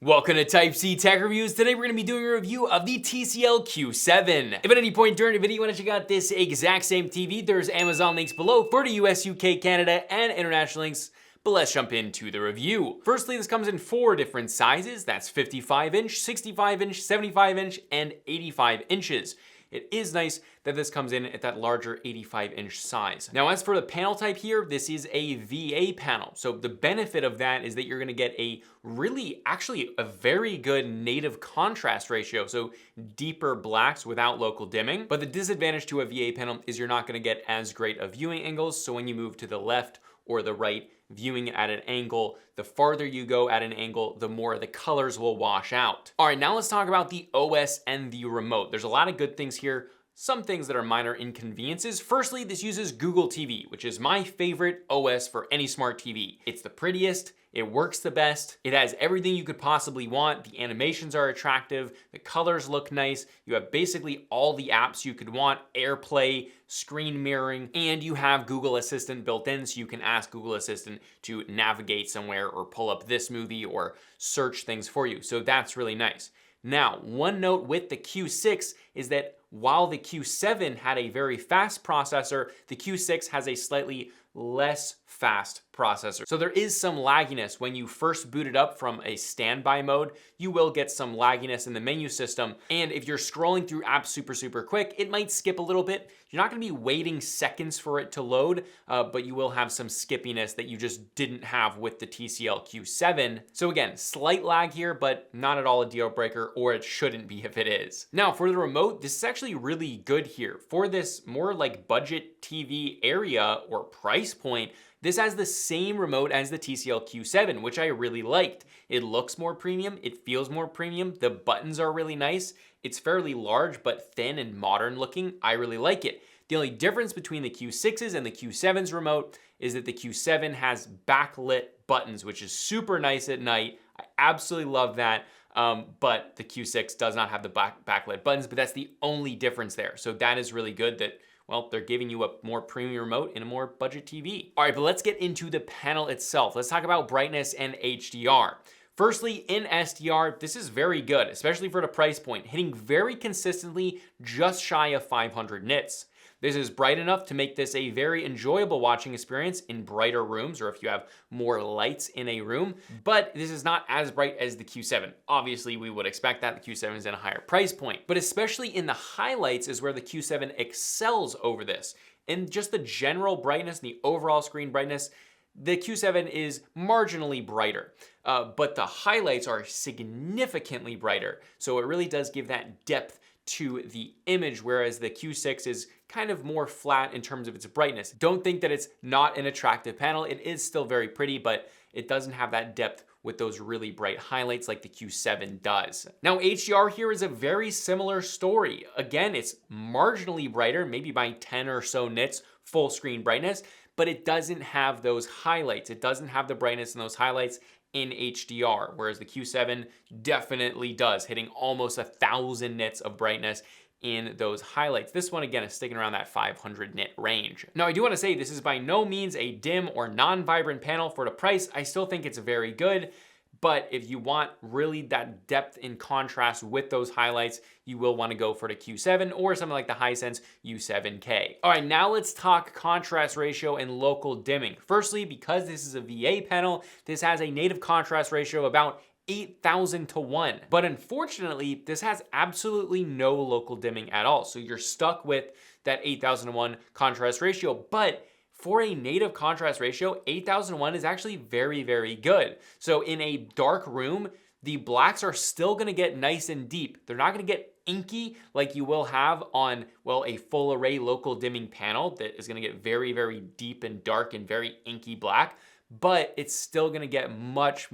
Welcome to Type C Tech Reviews. Today we're going to be doing a review of the TCL Q7. If at any point during the video you want to check out this exact same TV, there's Amazon links below for the US, UK, Canada, and international links. But let's jump into the review. Firstly, this comes in 4 different sizes. That's 55-inch, 65-inch, 75-inch, and 85 inches. It is nice that this comes in at that larger 85-inch size. Now, as for the panel type here, this is a VA panel. So the benefit of that is that you're gonna get a actually a very good native contrast ratio. So deeper blacks without local dimming. But the disadvantage to a VA panel is you're not gonna get as great of viewing angles. So when you move to the left or the right, viewing at an angle, the farther you go at an angle, the more the colors will wash out. All right, now let's talk about the OS and the remote. There's a lot of good things here, some things that are minor inconveniences. Firstly, this uses Google TV, which is my favorite OS for any smart TV. It's the prettiest, it works the best, it has everything you could possibly want, the animations are attractive, the colors look nice, you have basically all the apps you could want, AirPlay, screen mirroring, and you have Google Assistant built in, so you can ask Google Assistant to navigate somewhere or pull up this movie or search things for you. So that's really nice. Now, one note with the Q6 is that while the Q7 had a very fast processor, the Q6 has a slightly less fast processor. So there is some lagginess when you first boot it up from a standby mode. You will get some lagginess in the menu system. And if you're scrolling through apps super quick, it might skip a little bit. You're not gonna be waiting seconds for it to load, but you will have some skippiness that you just didn't have with the TCL Q7. So again, slight lag here, but not at all a deal breaker, or it shouldn't be if it is. Now for the remote, this is actually really good here. For this more like budget TV area or price point, this has the same remote as the TCL Q7, which I really liked. It looks more premium, it feels more premium, the buttons are really nice, it's fairly large but thin and modern looking. I really like it. The only difference between the Q6's and the Q7's remote is that the Q7 has backlit buttons, which is super nice at night. I absolutely love that. But the Q6 does not have the backlit buttons, but that's the only difference there. So that is really good that, well, they're giving you a more premium remote in a more budget TV. All right, but let's get into the panel itself. Let's talk about brightness and HDR. Firstly, in SDR, this is very good, especially for the price point, hitting very consistently just shy of 500 nits. This is bright enough to make this a very enjoyable watching experience in brighter rooms or if you have more lights in a room, but this is not as bright as the Q7. Obviously, we would expect that the Q7 is in a higher price point, but especially in the highlights is where the Q7 excels over this. In just the general brightness, the overall screen brightness, the Q7 is marginally brighter, but the highlights are significantly brighter. So it really does give that depth to the image, whereas the Q6 is kind of more flat in terms of its brightness. Don't think that it's not an attractive panel. It is still very pretty, but it doesn't have that depth with those really bright highlights like the Q7 does. Now, HDR here is a very similar story. Again, it's marginally brighter, maybe by 10 or so nits, full screen brightness, but it doesn't have those highlights. It doesn't have the brightness in those highlights in HDR, whereas the Q7 definitely does, hitting almost 1,000 nits of brightness in those highlights. This one, again, is sticking around that 500 nit range. Now, I do want to say this is by no means a dim or non-vibrant panel. For the price, I still think it's very good. But if you want really that depth in contrast with those highlights, you will want to go for the Q7 or something like the Hisense U7K. All right, now let's talk contrast ratio and local dimming. Firstly, because this is a VA panel, this has a native contrast ratio of about 8,000 to 1. But unfortunately, this has absolutely no local dimming at all. So you're stuck with that 8,000 to 1 contrast ratio. But for a native contrast ratio, 8,001 is actually very good. So in a dark room, the blacks are still gonna get nice and deep. They're not gonna get inky like you will have on, well, a full array local dimming panel that is gonna get very deep and dark and very inky black, but it's still gonna get much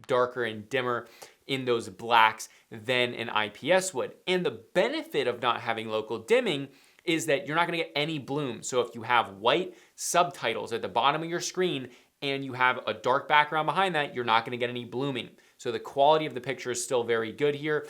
darker and dimmer in those blacks than an IPS would. And the benefit of not having local dimming is that you're not gonna get any bloom. So if you have white subtitles at the bottom of your screen and you have a dark background behind that, you're not gonna get any blooming. So the quality of the picture is still very good here.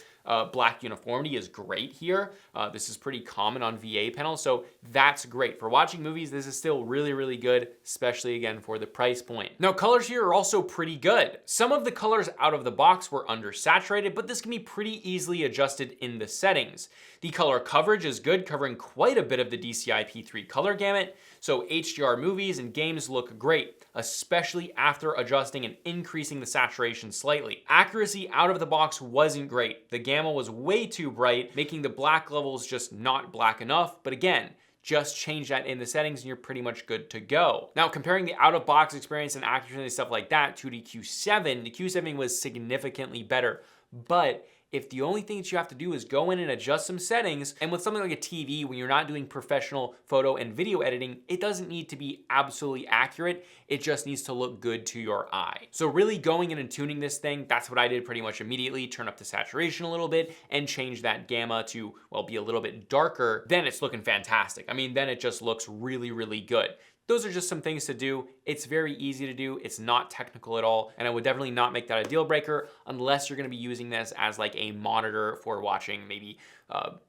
black uniformity is great here. This is pretty common on VA panels, so that's great. For watching movies, this is still really, really good, especially again for the price point. Now, colors here are also pretty good. Some of the colors out of the box were undersaturated, but this can be pretty easily adjusted in the settings. The color coverage is good, covering quite a bit of the DCI P3 color gamut, so HDR movies and games look great, especially after adjusting and increasing the saturation slightly. Accuracy out of the box wasn't great. The gamma was way too bright, making the black levels just not black enough, but again, just change that in the settings and you're pretty much good to go. Now, comparing the out-of-box experience and accuracy and stuff like that to the Q7 was significantly better, but if the only thing that you have to do is go in and adjust some settings, and with something like a TV, when you're not doing professional photo and video editing, it doesn't need to be absolutely accurate. It just needs to look good to your eye. So really going in and tuning this thing, that's what I did pretty much immediately. Turn up the saturation a little bit and change that gamma to, well, be a little bit darker. Then it's looking fantastic. I mean, then it just looks really, really good. Those are just some things to do. It's very easy to do. It's not technical at all. And I would definitely not make that a deal breaker unless you're gonna be using this as like a monitor for watching maybe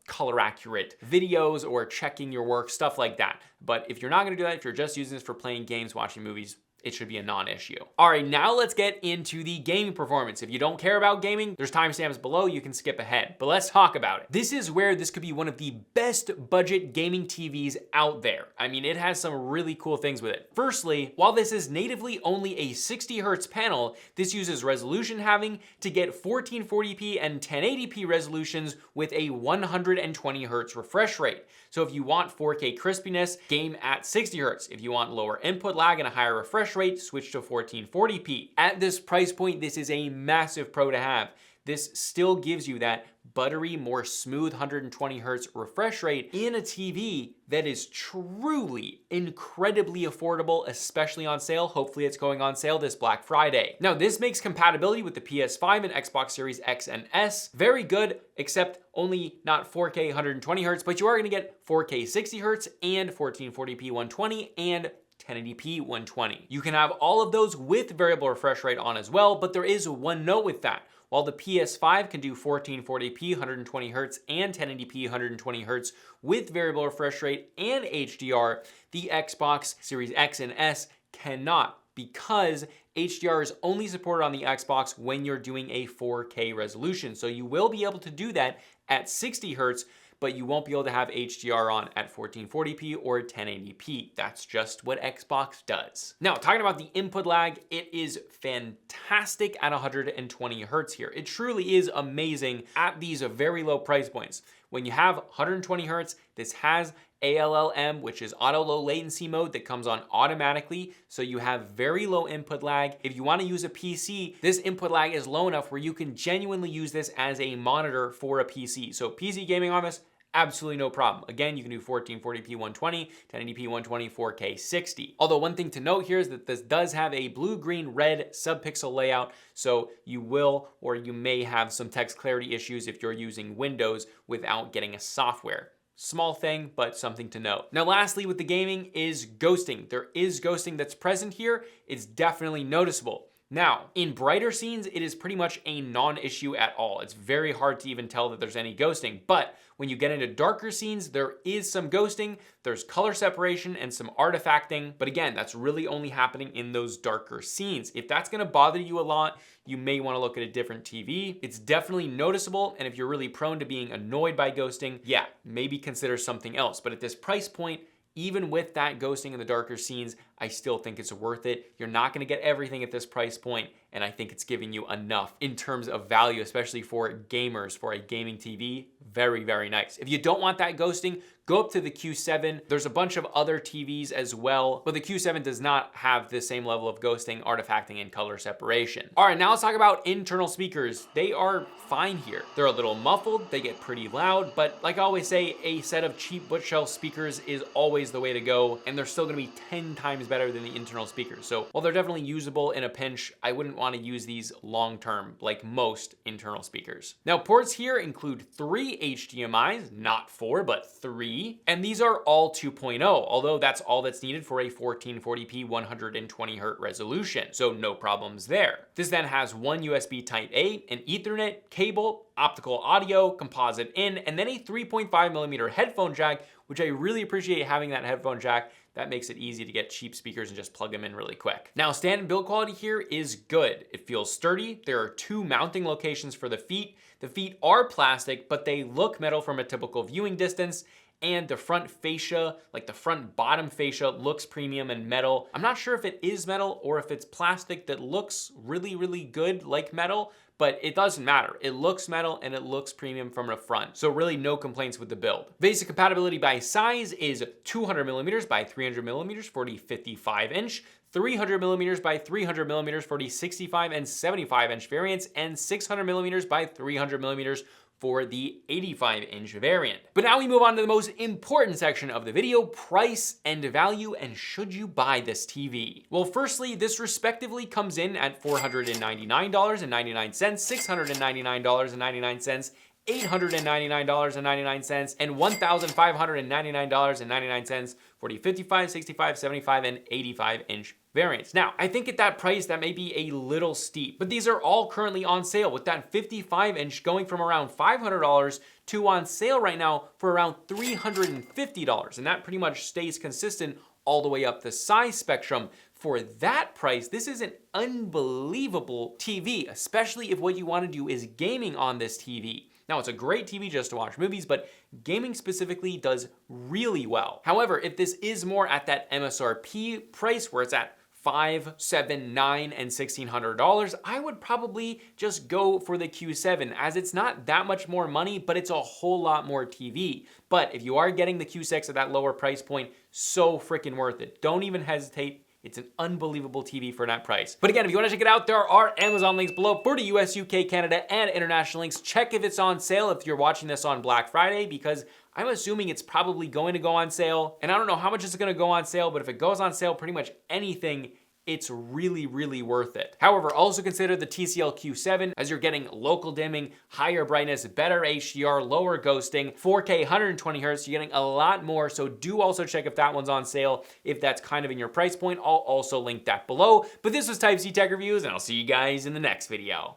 color accurate videos or checking your work, stuff like that. But if you're not gonna do that, if you're just using this for playing games, watching movies, it should be a non-issue. All right, now let's get into the gaming performance. If you don't care about gaming, there's timestamps below, you can skip ahead, but let's talk about it. This is where this could be one of the best budget gaming TVs out there. I mean, it has some really cool things with it. Firstly, while this is natively only a 60 hertz panel, this uses resolution halving to get 1440p and 1080p resolutions with a 120 hertz refresh rate. So if you want 4K crispiness, game at 60 hertz. If you want lower input lag and a higher refresh rate, switch to 1440p. At this price point, this is a massive pro to have. This still gives you that buttery, more smooth 120 hertz refresh rate in a TV that is truly incredibly affordable, especially on sale. Hopefully it's going on sale this Black Friday. Now, this makes compatibility with the PS5 and Xbox Series X and S very good, except only not 4K 120 hertz, but you are gonna get 4K 60 hertz and 1440p 120 and 1080p 120. You can have all of those with variable refresh rate on as well, but there is one note with that. While the PS5 can do 1440p 120 hertz and 1080p 120 hertz with variable refresh rate and HDR, the Xbox Series X and S cannot, because HDR is only supported on the Xbox when you're doing a 4K resolution. So you will be able to do that at 60 hertz, but you won't be able to have HDR on at 1440p or 1080p. That's just what Xbox does. Now, talking about the input lag, it is fantastic at 120 hertz here. It truly is amazing at these very low price points. When you have 120 hertz, this has ALLM, which is auto low latency mode that comes on automatically, so you have very low input lag. If you want to use a PC, this input lag is low enough where you can genuinely use this as a monitor for a PC. So PC gaming on this, absolutely no problem. Again, you can do 1440p 120, 1080p 120, 4K 60. Although one thing to note here is that this does have a blue, green, red subpixel layout, so you will or you may have some text clarity issues if you're using Windows without getting a software. Small thing, but something to note. Now, lastly, with the gaming is ghosting. There is ghosting that's present here. It's definitely noticeable. Now, in brighter scenes, it is pretty much a non-issue at all. It's very hard to even tell that there's any ghosting, but when you get into darker scenes, there is some ghosting, there's color separation and some artifacting, but again, that's really only happening in those darker scenes. If that's gonna bother you a lot, you may wanna look at a different TV. It's definitely noticeable, and if you're really prone to being annoyed by ghosting, yeah, maybe consider something else. But at this price point, even with that ghosting in the darker scenes, I still think it's worth it. You're not gonna get everything at this price point, and I think it's giving you enough in terms of value, especially for gamers, for a gaming TV. Very, very nice. If you don't want that ghosting, go up to the Q7. There's a bunch of other TVs as well, but the Q7 does not have the same level of ghosting, artifacting, and color separation. All right, now let's talk about internal speakers. They are fine here. They're a little muffled, they get pretty loud, but like I always say, a set of cheap bookshelf speakers is always the way to go, and they're still gonna be 10 times things better than the internal speakers. So while they're definitely usable in a pinch, I wouldn't want to use these long term like most internal speakers. Now, ports here include 3 HDMIs, not 4, but 3, and these are all 2.0, although that's all that's needed for a 1440p 120Hz resolution, so no problems there. This then has one USB Type-A, an Ethernet cable, optical audio, composite in, and then a 3.5mm headphone jack, which I really appreciate having that headphone jack. That makes it easy to get cheap speakers and just plug them in really quick. Now, stand and build quality here is good. It feels sturdy. There are 2 mounting locations for the feet. The feet are plastic, but they look metal from a typical viewing distance. And the front fascia, like the front bottom fascia, looks premium and metal. I'm not sure if it is metal or if it's plastic that looks really, really good like metal, but it doesn't matter. It looks metal and it looks premium from the front. So really no complaints with the build. Vesa compatibility by size is 200mm by 300mm for the 55-inch, 300mm by 300mm for the 65 and 75-inch variants, and 600mm by 300mm for the 85-inch variant. But now we move on to the most important section of the video, price and value, and should you buy this TV? Well, firstly, this respectively comes in at $499.99, $699.99, $899.99, and $1,599.99 for the 55, 65, 75, and 85-inch variants. Now, I think at that price, that may be a little steep, but these are all currently on sale, with that 55-inch going from around $500 to on sale right now for around $350, and that pretty much stays consistent all the way up the size spectrum. For that price, this is an unbelievable TV, especially if what you want to do is gaming on this TV. Now, it's a great TV just to watch movies, but gaming specifically does really well. However, if this is more at that MSRP price where it's at $500, $700, $900, and $1,600, I would probably just go for the Q7, as it's not that much more money, but it's a whole lot more TV. But if you are getting the Q6 at that lower price point, so freaking worth it. Don't even hesitate. It's an unbelievable TV for that price. But again, if you want to check it out, there are Amazon links below for the US, UK, Canada, and international links. Check if it's on sale if you're watching this on Black Friday, because I'm assuming it's probably going to go on sale. And I don't know how much it's going to go on sale, but if it goes on sale, pretty much anything, it's really, really worth it. However, also consider the TCL Q7, as you're getting local dimming, higher brightness, better HDR, lower ghosting, 4K 120Hz, you're getting a lot more. So do also check if that one's on sale, if that's kind of in your price point. I'll also link that below. But this was Type C Tech Reviews, and I'll see you guys in the next video.